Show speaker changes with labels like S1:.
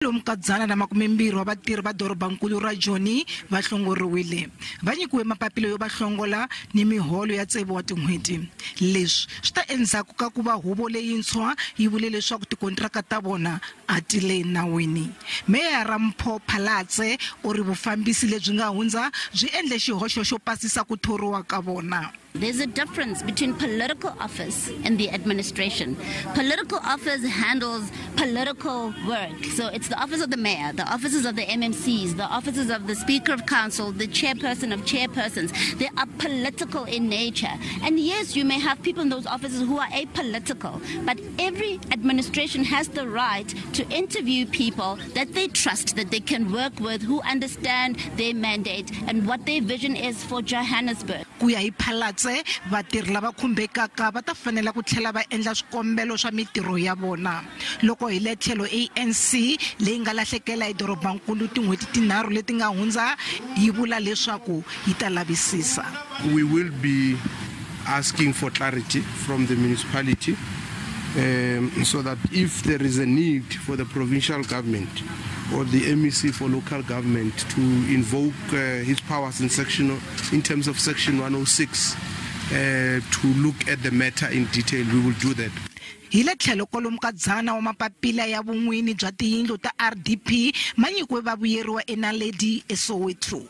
S1: lomu ka dzana na makumembirhi wa vatirhi va doroba-nkulu ra Joni va hlongoriwile. Va nyikiwe mapapila yo va hlongola ni miholo ya tsevu wa tin'hweti. Leswi swi ta endzhaku ka ku va huvo leyintshwa yi vule leswaku tikontraka ta vona a ti le enawini. Meyara Mpho Phalatse u ri vufambisi lebyi nga hundza byi endle xihoxo xo pasisa ku thoriwa ka vona.
S2: There's a difference between political office and the administration. Political office handles political work. So it's the office of the mayor, the offices of the MMCs, the offices of the Speaker of Council, the chairperson of chairpersons. They are political in nature. And yes, you may have people in those offices who are apolitical, but every administration has the right to interview people that they trust, that they can work with, who understand their mandate and what their vision is for Johannesburg.
S1: Vatirhi lava khumbekaka va ta fanela ku tlhela va endla swikombelo swa mintirho ya vona. Loko hi le tlhelo ANC leyi nga lahlekela Idoroba-nkulu tin'hweti tinharhu leti nga hundza yi vula leswaku yi ta lavisisa.
S3: We will be asking for clarity from the municipality so that if there is a need for the provincial government or the MEC for local government to invoke his powers in terms of section 106 to look at the matter in detail, we will do that.
S1: Hi le tlhelo kolomu ka dzana wa mapapila ya vun'wini bya tiyindlu ta RDP ma nyikiwe vavuyeriwa eNaledi eSoweto.